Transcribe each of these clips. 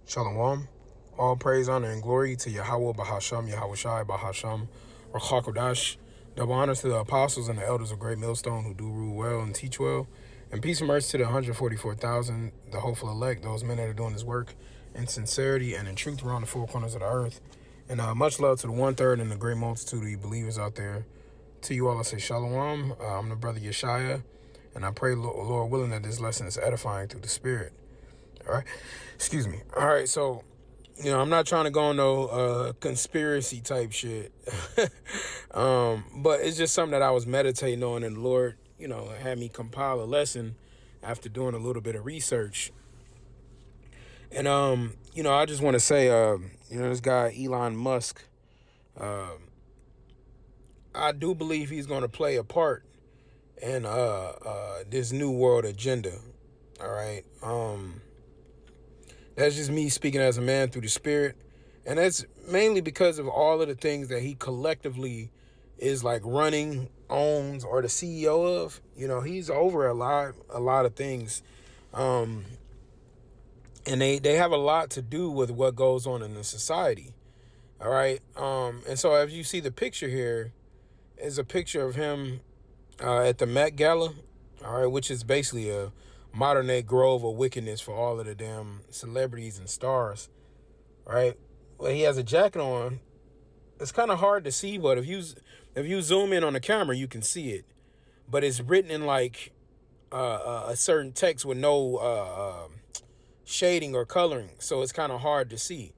Shalom. All praise, honor, and glory to Yahweh Bahasham, Yahweh Shai Bahasham, Rachakodash. Double honors to the apostles and the elders of Great Millstone who do rule well and teach well. And peace and mercy to the 144,000, the hopeful elect, those men that are doing this work in sincerity and in truth around the four corners of the earth. And much love to the one-third and the great multitude of you believers out there. To you all, I say shalom. I'm the brother Yeshaya, and I pray, Lord willing, that this lesson is edifying through the Spirit. All right. Excuse me. All right. So, I'm not trying to go on no conspiracy type shit. But it's just something that I was meditating on, and the Lord, had me compile a lesson after doing a little bit of research. And I just want to say, this guy Elon Musk, I do believe he's going to play a part in this new world agenda. All right. That's just me speaking as a man through the Spirit. And that's mainly because of all of the things that he collectively is like running, owns, or the CEO of. He's over a lot of things. And they have a lot to do with what goes on in the society. All right. And so as you see the picture here is a picture of him at the Met Gala. All right, which is basically a modern day grove of wickedness for all of the damn celebrities and stars, right? Well, he has a jacket on. It's kind of hard to see, but if you zoom in on the camera, you can see it. But it's written in like a certain text with no shading or coloring, so it's kind of hard to see.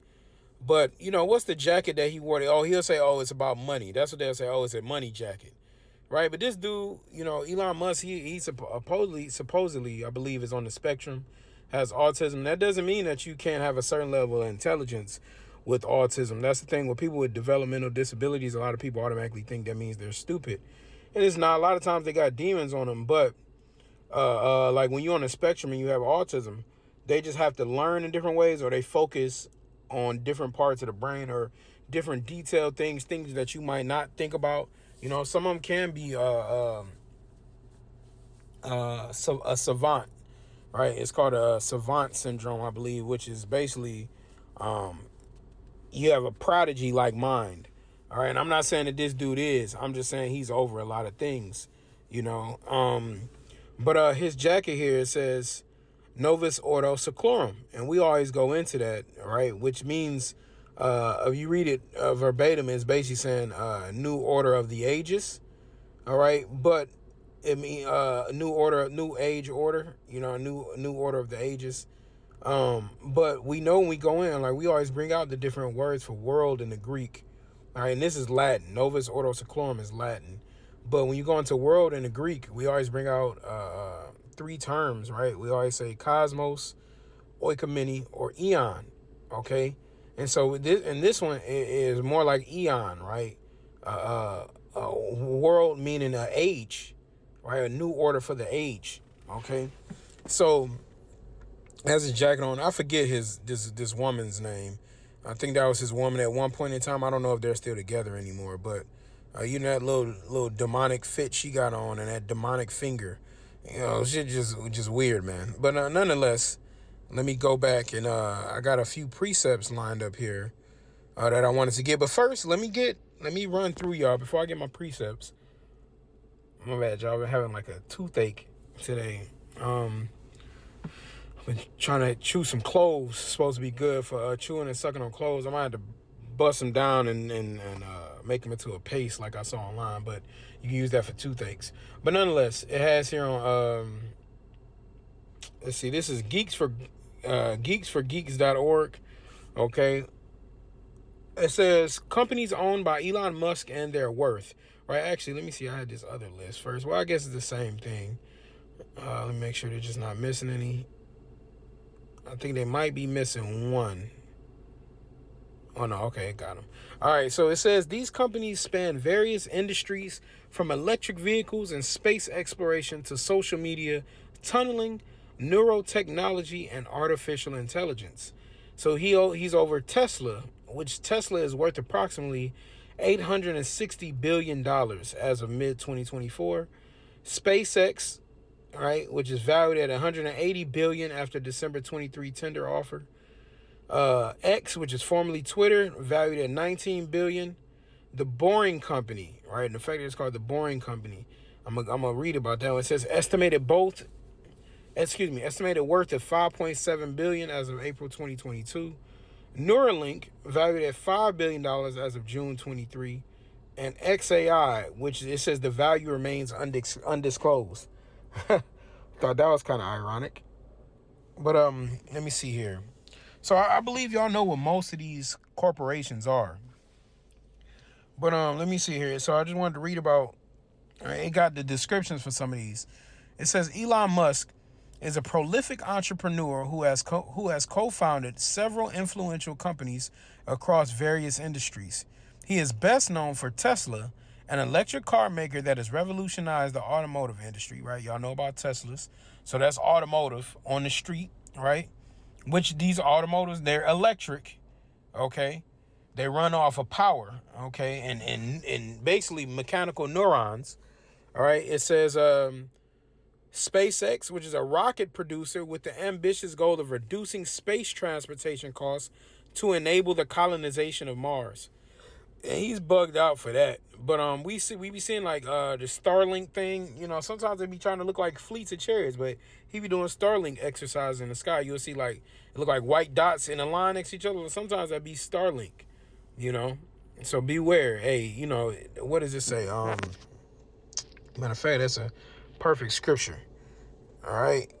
But what's the jacket that he wore? Oh, he'll say, "Oh, it's about money." That's what they'll say. "Oh, it's a money jacket." Right, but this dude, Elon Musk, he supposedly, I believe, is on the spectrum, has autism. That doesn't mean that you can't have a certain level of intelligence with autism. That's the thing with people with developmental disabilities. A lot of people automatically think that means they're stupid, and it's not. A lot of times they got demons on them, but like when you're on the spectrum and you have autism, they just have to learn in different ways, or they focus on different parts of the brain or different detailed things that you might not think about. Some of them can be a savant, right? It's called a savant syndrome, I believe, which is basically you have a prodigy like mind. All right, and I'm not saying that this dude is. I'm just saying he's over a lot of things, But his jacket here, it says Novus Ordo Seclorum, and we always go into that, right? Which means, if you read it verbatim, it's basically saying New Order of the Ages, all right? But it means new order, new age order, new order of the ages. But we know when we go in, like we always bring out the different words for world in the Greek, all right? And this is Latin. Novus Ordo Seclorum is Latin. But when you go into world in the Greek, we always bring out three terms, right? We always say cosmos, oikomene, or eon, okay? And so this one is more like eon, right? World meaning an age, right? A new order for the age, okay? So has his jacket on. I forget this woman's name. I think that was his woman at one point in time. I don't know if they're still together anymore, but that little demonic fit she got on and that demonic finger, shit just weird, man. But nonetheless, let me go back and I got a few precepts lined up here that I wanted to get. But first, let me run through y'all before I get my precepts. My bad, y'all. I've been having like a toothache today. I've been trying to chew some cloves. It's supposed to be good for chewing and sucking on cloves. I might have to bust them down and make them into a paste like I saw online, but you can use that for toothaches. But nonetheless, it has here on let's see, this is geeksforgeeks.org. Okay. It says companies owned by Elon Musk and their worth. Right, actually, let me see. I had this other list first. Well, I guess it's the same thing. Let me make sure they're just not missing any. I think they might be missing one. Oh, no. Okay, got them. All right. So it says these companies span various industries from electric vehicles and space exploration to social media, tunneling, neurotechnology, and artificial intelligence. So he's over Tesla, which Tesla is worth approximately $860 billion as of mid-2024. SpaceX, right, which is valued at $180 billion after December 23 tender offer. X, which is formerly Twitter, valued at 19 billion. The Boring Company, right? And the fact that it's called the Boring Company, I'm gonna read about that one. It says estimated worth of 5.7 billion as of April 2022. Neuralink, valued at $5 billion as of June 23. And XAI, which it says the value remains undisclosed. Thought that was kind of ironic. But let me see here. So I believe y'all know what most of these corporations are. But let me see here. So I just wanted to read about. It got the descriptions for some of these. It says Elon Musk is a prolific entrepreneur who has co-founded several influential companies across various industries. He is best known for Tesla, an electric car maker that has revolutionized the automotive industry, right? Y'all know about Teslas. So that's automotive on the street, right? Which these automotives, they're electric, okay? They run off of power, okay? And basically mechanical neurons, all right? It says SpaceX, which is a rocket producer with the ambitious goal of reducing space transportation costs to enable the colonization of Mars. And he's bugged out for that. But we be seeing like the Starlink thing. You know, sometimes they be trying to look like fleets of chariots, but he be doing Starlink exercise in the sky. You'll see like it look like white dots in a line next to each other. But sometimes that be Starlink. You know, so beware. Hey, you know, what does it say? Matter of fact, that's a perfect scripture. All right,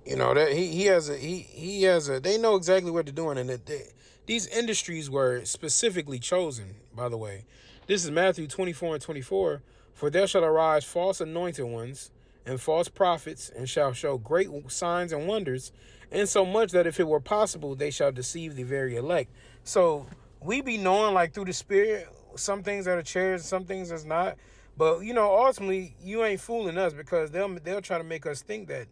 you know that he has a. They know exactly what they're doing, and that these industries were specifically chosen. By the way, this is Matthew 24:24. For there shall arise false anointed ones and false prophets, and shall show great signs and wonders, insomuch that if it were possible, they shall deceive the very elect. So we be knowing like through the spirit, some things are the chairs, some things is not. But you know, ultimately, you ain't fooling us because they'll try to make us think that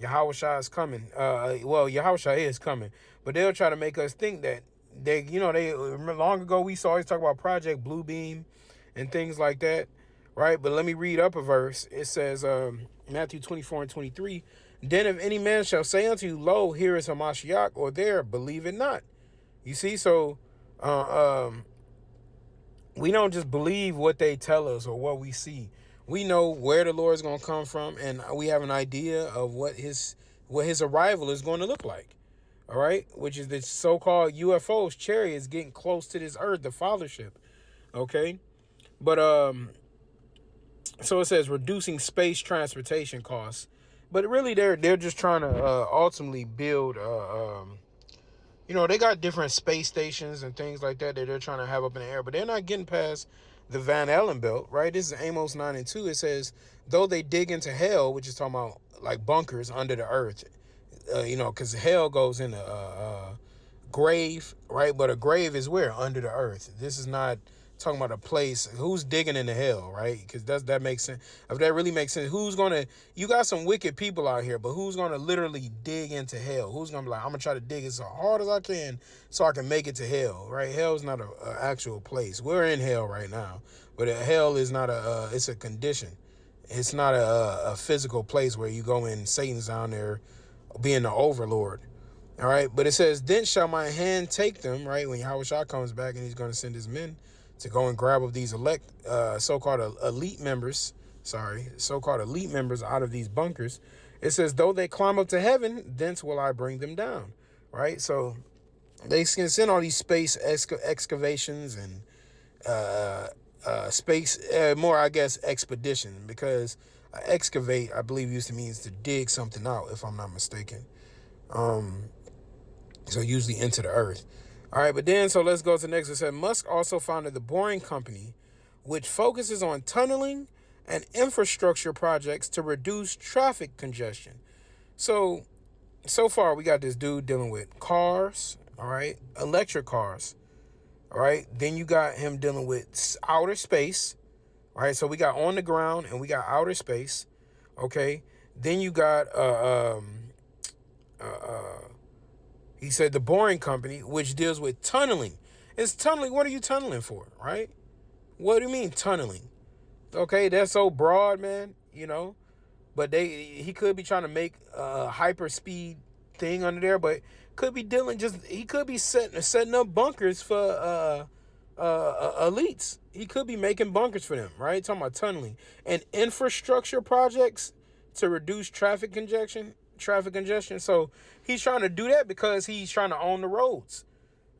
Yahushua is coming. Well, Yahushua is coming, but they'll try to make us think that they long ago we saw always talk about Project Bluebeam and things like that, right? But let me read up a verse. It says Matthew 24:23. Then if any man shall say unto you, Lo, here is Hamashiach, or there, believe it not. You see, so we don't just believe what they tell us or what we see. We know where the Lord is going to come from, and we have an idea of what his arrival is going to look like. All right, which is the so-called UFOs, chariots getting close to this earth, the fathership. Okay, but so it says reducing space transportation costs, but really they're just trying to ultimately build you know, they got different space stations and things like that they're trying to have up in the air, but they're not getting past the Van Allen belt, right? This is Amos 9:2. It says, though they dig into hell, which is talking about like bunkers under the earth, you know, because hell goes in a grave, right? But a grave is where? Under the earth. This is not talking about a place. Who's digging into hell, right? Because that makes sense. If that really makes sense, you got some wicked people out here, but who's gonna literally dig into hell? Who's gonna be like, I'm gonna try to dig as hard as I can so I can make it to hell, right? Hell's not a actual place. We're in hell right now, but hell is not it's a condition. It's not a physical place where you go in, Satan's down there being the overlord. All right, but it says, then shall my hand take them, right? When Yahushua comes back and he's going to send his men to go and grab up these so-called elite members out of these bunkers. It says, though they climb up to heaven, thence will I bring them down, right? So they can send all these space excavations and space, more, I guess, expedition, because excavate, I believe, used to means to dig something out, if I'm not mistaken. So usually into the earth. All right, but then, so let's go to the next. It said, Musk also founded the Boring Company, which focuses on tunneling and infrastructure projects to reduce traffic congestion. So far, we got this dude dealing with cars, all right, electric cars, all right. Then you got him dealing with outer space, all right. So we got on the ground and we got outer space, okay. Then you got he said the Boring Company, which deals with tunneling. It's tunneling. What are you tunneling for, right? What do you mean tunneling? Okay, that's so broad, man, you know. But he could be trying to make a hyper speed thing under there. But could be dealing he could be setting up bunkers for elites. He could be making bunkers for them, right? Talking about tunneling and infrastructure projects to reduce traffic congestion. So he's trying to do that because he's trying to own the roads,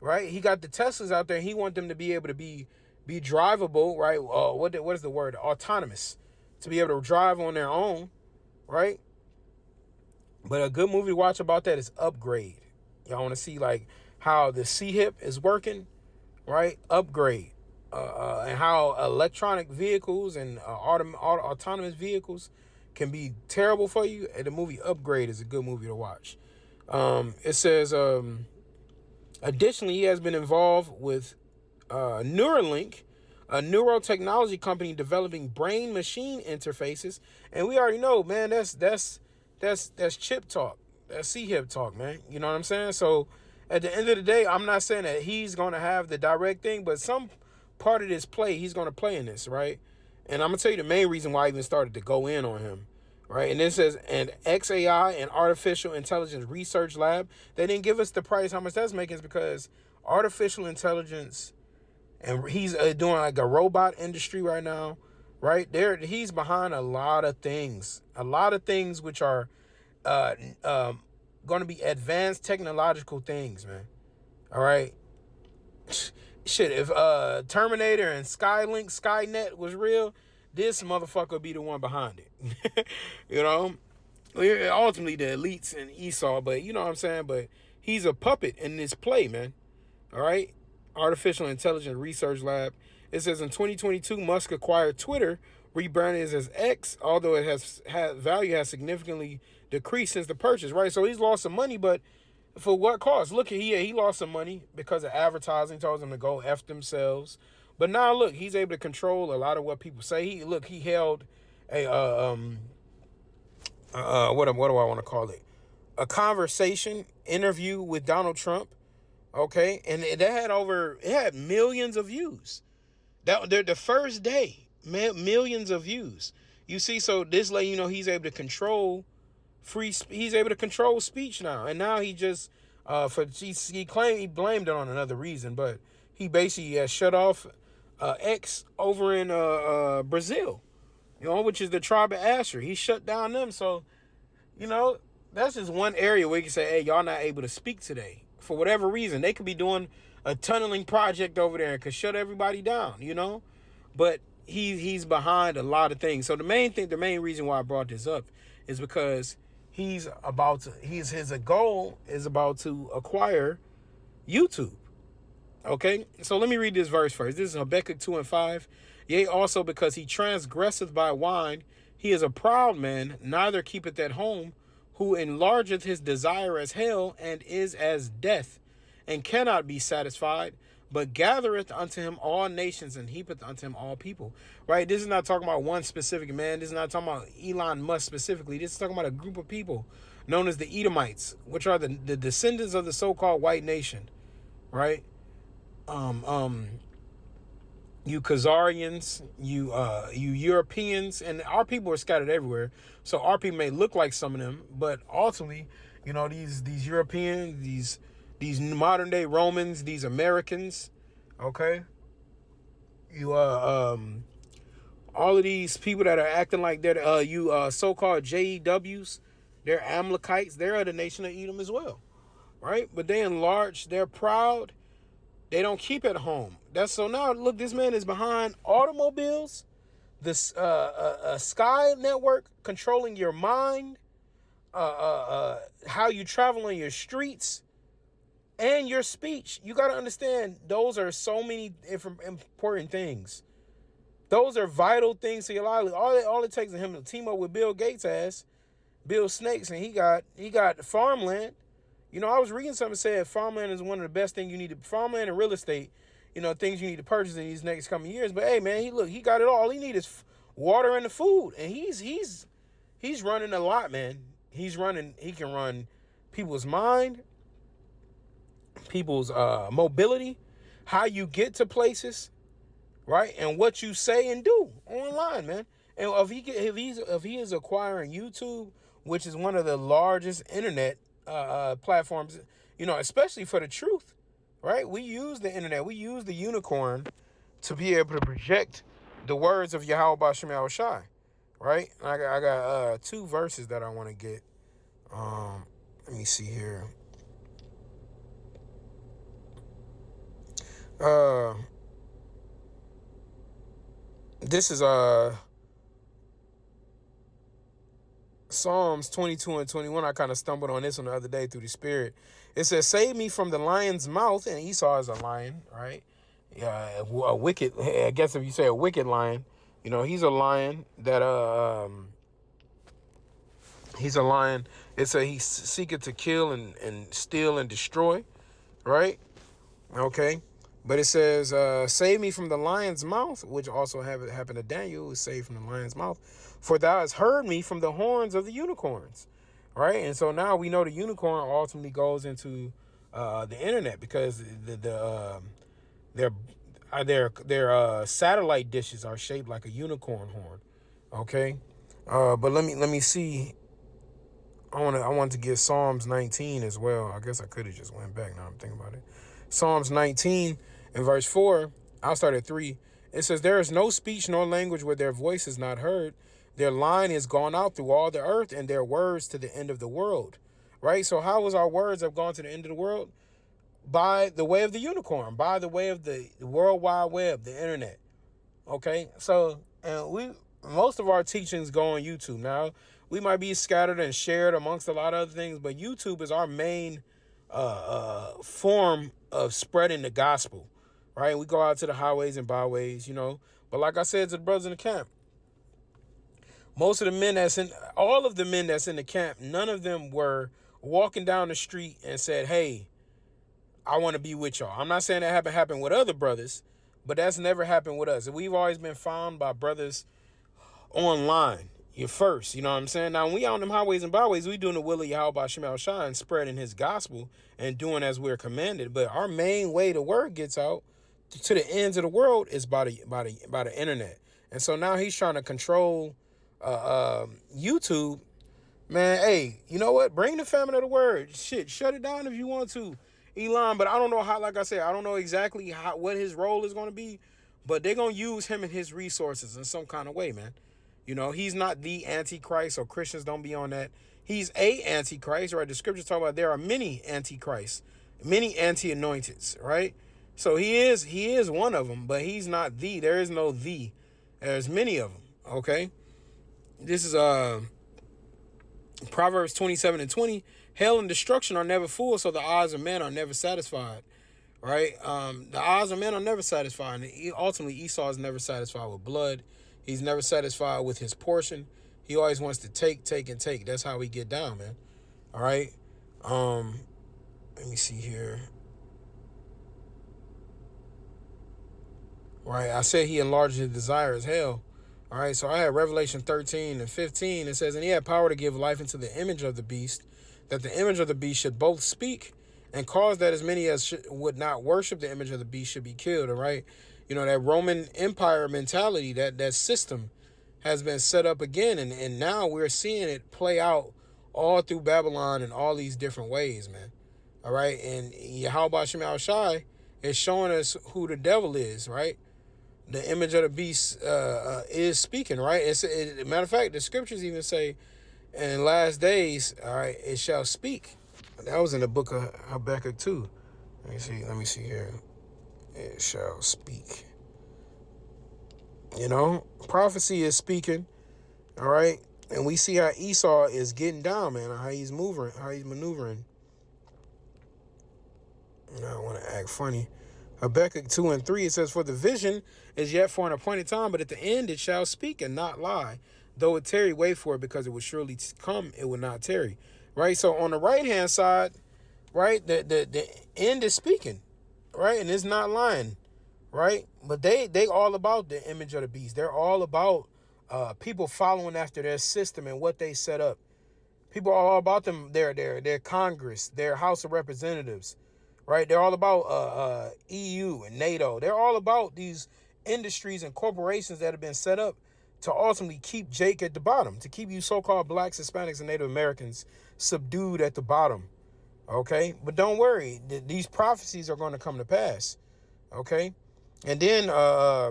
right? He got the Teslas out there. And he want them to be able to be drivable, right? What is the word? Autonomous, to be able to drive on their own, right? But a good movie to watch about that is Upgrade. Y'all want to see like how the C-HIP is working, right? Upgrade. And how electronic vehicles and autonomous vehicles can be terrible for you. And the movie Upgrade is a good movie to watch. It says, additionally, he has been involved with Neuralink, a neurotechnology company developing brain-machine interfaces. And we already know, man, that's chip talk. That's C-HIP talk, man. You know what I'm saying? So at the end of the day, I'm not saying that he's going to have the direct thing, but some part of this play, he's going to play in this, right? And I'm going to tell you the main reason why I even started to go in on him, right? And this says, an XAI and artificial intelligence research lab. They didn't give us the price, how much that's making, is because artificial intelligence, and he's doing like a robot industry right now, right? He's behind a lot of things which are going to be advanced technological things, man. All right. Shit, if Terminator and Skynet was real, this motherfucker would be the one behind it. You know? Ultimately, the elites and Esau, but you know what I'm saying? But he's a puppet in this play, man. All right? Artificial Intelligence Research Lab. It says in 2022, Musk acquired Twitter, rebranded as X, although it has value has significantly decreased since the purchase, right? So he's lost some money, but for what cost? Look, he lost some money because of advertising, told them to go F themselves. But now look, he's able to control a lot of what people say. He held a what do I want to call it? A conversation interview with Donald Trump. Okay, and it had millions of views. The first day, millions of views. You see, so this let you know he's able to control he's able to control speech now. And now he just he claimed he blamed it on another reason, but he basically shut off X over in Brazil, you know, which is the tribe of Asher. He shut down them. So, you know, that's just one area where you can say, hey, y'all not able to speak today for whatever reason. They could be doing a tunneling project over there and could shut everybody down, you know. But he's behind a lot of things. So the main reason why I brought this up is because his goal is about to acquire YouTube. Okay, so let me read this verse first. This is Habakkuk 2:5. Yea, also because he transgresseth by wine, he is a proud man, neither keepeth at home, who enlargeth his desire as hell, and is as death, and cannot be satisfied, but gathereth unto him all nations, and heapeth unto him all people. Right? This is not talking about one specific man. This is not talking about Elon Musk specifically. This is talking about a group of people known as the Edomites, which are the descendants of the so-called white nation. Right? You Khazarians, you Europeans, and our people are scattered everywhere. So our people may look like some of them, but ultimately, you know, these Europeans, these modern day Romans, these Americans, okay, you all of these people that are acting like they're you so-called JEWs, they're Amalekites, they're of the nation of Edom as well, right? But they enlarge, they're proud. They don't keep at home. So now look, this man is behind automobiles, this Sky network controlling your mind, how you travel on your streets, and your speech. You got to understand, those are so many important things. Those are vital things to your livelihood. All it takes is him to team up with Bill Gates' ass, Bill Snakes, and he got farmland. You know, I was reading something that said farmland is one of the best things you need to, farmland and real estate, you know, things you need to purchase in these next coming years. But hey, man, he got it all. All he need is water and the food. And he's running a lot, man. He can run people's mind, people's mobility, how you get to places, right? And what you say and do online, man. And if he is acquiring YouTube, which is one of the largest internet platforms especially for the truth, right? We use the internet. We use the unicorn to be able to project the words of Yahweh Bashem Shai, right? I got 2 verses that I want to get. Let me see here. This is Psalms 22 and 21. I kind of stumbled on this one the other day through the Spirit. It says, "Save me from the lion's mouth," and Esau is a lion, right? Yeah, a wicked. I guess if you say a wicked lion, he's a lion that he's a lion. It's he seeketh to kill and steal and destroy, right? Okay. But it says, "Save me from the lion's mouth," which also happened to Daniel, who was saved from the lion's mouth. "For thou hast heard me from the horns of the unicorns." Right? And so now we know the unicorn ultimately goes into the internet, because their satellite dishes are shaped like a unicorn horn. Okay. But let me see. I want to get Psalms 19 as well. I guess I could have just went back now I'm thinking about it. Psalms 19 and verse 4. I'll start at 3. It says, "There is no speech nor language where their voice is not heard. Their line is gone out through all the earth, and their words to the end of the world." Right? So how was our words have gone to the end of the world? By the way of the unicorn, by the way of the World Wide Web, the internet. Okay, so and most of our teachings go on YouTube. Now, we might be scattered and shared amongst a lot of other things, but YouTube is our main form of spreading the gospel, right? We go out to the highways and byways, But like I said to the brothers in the camp, all of the men that's in the camp, none of them were walking down the street and said, "Hey, I want to be with y'all." I'm not saying that happened with other brothers, but that's never happened with us. We've always been found by brothers online. You first, you know what I'm saying? Now, when we out on them highways and byways, we doing the will of Yahweh Shema Shai and spreading his gospel and doing as we're commanded. But our main way the word gets out to the ends of the world is by the internet. And so now he's trying to control YouTube. Man, hey, you know what? Bring the famine of the word. Shit, shut it down if you want to, El0n. But I don't know how, like I said, I don't know exactly what his role is going to be. But they're going to use him and his resources in some kind of way, man. He's not the Antichrist, so Christians don't be on that. He's a Antichrist, right? The scriptures talk about there are many Antichrists, many anti-anointeds, right? So he is one of them, but he's not the. There is no the. There's many of them, okay? This is Proverbs 27 and 20. "Hell and destruction are never full, so the eyes of men are never satisfied." Right? The eyes of men are never satisfied. And ultimately, Esau is never satisfied with blood. He's never satisfied with his portion. He always wants to take, and take. That's how we get down, man. All right. Let me see here. Right. I said he enlarged his desire as hell. All right. So I had Revelation 13 and 15. It says, "And he had power to give life into the image of the beast, that the image of the beast should both speak and cause that as many as would not worship the image of the beast should be killed." All right. That Roman Empire mentality, that system has been set up again. And now we're seeing it play out all through Babylon in all these different ways, man. All right. And Yahweh Shema Shai is showing us who the devil is, right? The image of the beast is speaking, right? Matter of fact, the scriptures even say, "In last days, all right, it shall speak." That was in the book of Habakkuk too. Let me see here. It shall speak. Prophecy is speaking. All right. And we see how Esau is getting down, man, how he's maneuvering. I don't want to act funny. Habakkuk 2 and 3, it says, "For the vision is yet for an appointed time, but at the end it shall speak and not lie. Though it tarry, wait for it, because it will surely come, it will not tarry." Right? So on the right-hand side, right, the end is speaking, right? And it's not lying, right? But they all about the image of the beast. They're all about people following after their system and what they set up. People are all about them, their Congress, their House of Representatives, right? They're all about EU and NATO. They're all about these industries and corporations that have been set up to ultimately keep Jake at the bottom, to keep you so-called blacks, Hispanics, and Native Americans subdued at the bottom, Okay, but don't worry, these prophecies are going to come to pass. Okay, and then I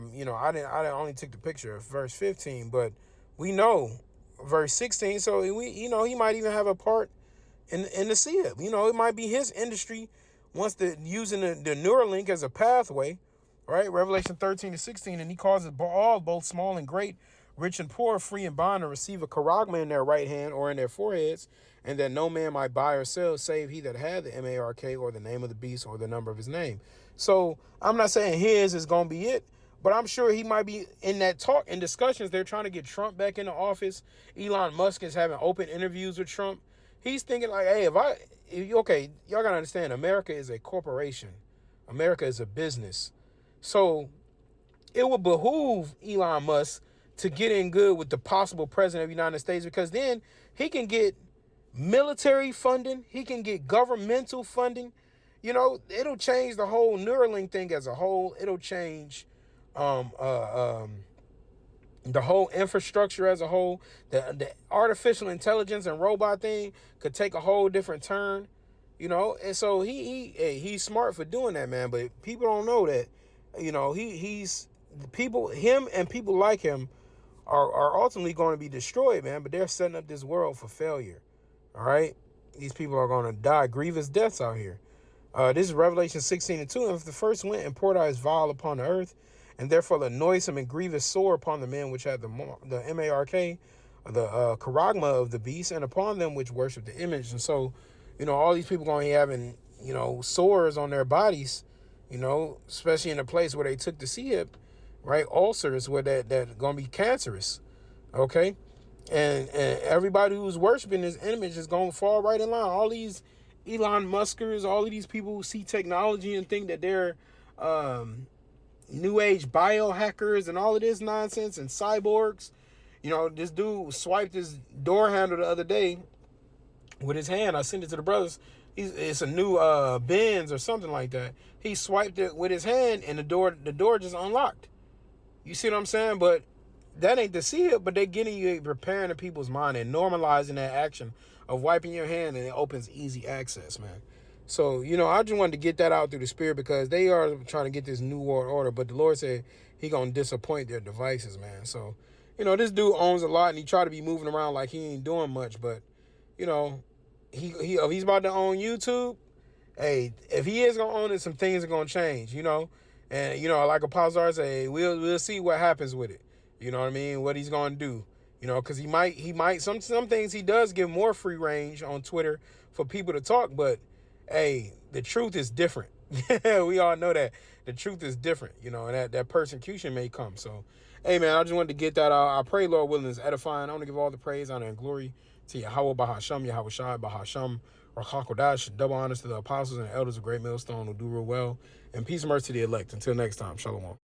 only took the picture of verse 15, but we know verse 16. So he might even have a part in the SIB. It might be his industry once using the Neuralink as a pathway, right? Revelation 13-16, and he causes all, both small and great, rich and poor, free and bond, to receive a charagma in their right hand or in their foreheads, and that no man might buy or sell save he that had the MARK or the name of the beast or the number of his name. So I'm not saying his is going to be it, but I'm sure he might be in that talk and discussions. They're trying to get Trump back into office. Elon Musk is having open interviews with Trump. He's thinking like, hey, okay, y'all gotta understand, America is a corporation. America is a business. So it would behoove Elon Musk to get in good with the possible president of the United States, because then he can get military funding. He can get governmental funding. It'll change the whole Neuralink thing as a whole. It'll change the whole infrastructure as a whole. The artificial intelligence and robot thing could take a whole different turn, and so he's smart for doing that, man. But people don't know that, he's people, him and people like him are ultimately going to be destroyed, man. But they're setting up this world for failure. All right, these people are going to die grievous deaths out here. This is Revelation 16:2. And if the first went and poured out his vial upon the earth, and therefore the noisome and grievous sore upon the men which had the MARK, the charagma of the beast, and upon them which worship the image. And so, all these people going to be having, sores on their bodies, especially in a place where they took the C-hip, right? Ulcers where that going to be cancerous, okay? And everybody who's worshiping this image is going to fall right in line. All these Elon Muskers, all of these people who see technology and think that they're new age biohackers and all of this nonsense and cyborgs. This dude swiped his door handle the other day with his hand. I sent it to the brothers. It's a new Benz or something like that. He swiped it with his hand and the door just unlocked. You see what I'm saying? But that ain't the seal, but they're getting you, preparing the people's mind and normalizing that action of wiping your hand, and it opens easy access, man. So, I just wanted to get that out through the spirit, because they are trying to get this new world order, but the Lord said he going to disappoint their devices, man. So, this dude owns a lot, and he try to be moving around like he ain't doing much, but, if he's about to own YouTube, hey, if he is going to own it, some things are going to change, and, like Apostle say, we'll see what happens with it. You know what I mean? What he's going to do, because he might, some things he does give more free range on Twitter for people to talk, but hey, the truth is different. We all know that the truth is different, and that persecution may come. So, hey, man, I just wanted to get that out. I pray, Lord willing, is edifying. I want to give all the praise, honor, and glory to Yahweh Bahasham, Yahweh Shai Bahasham, Rachakodash. Double honors to the apostles and the elders of Great Millstone who do real well. And peace and mercy to the elect. Until next time, Shalom.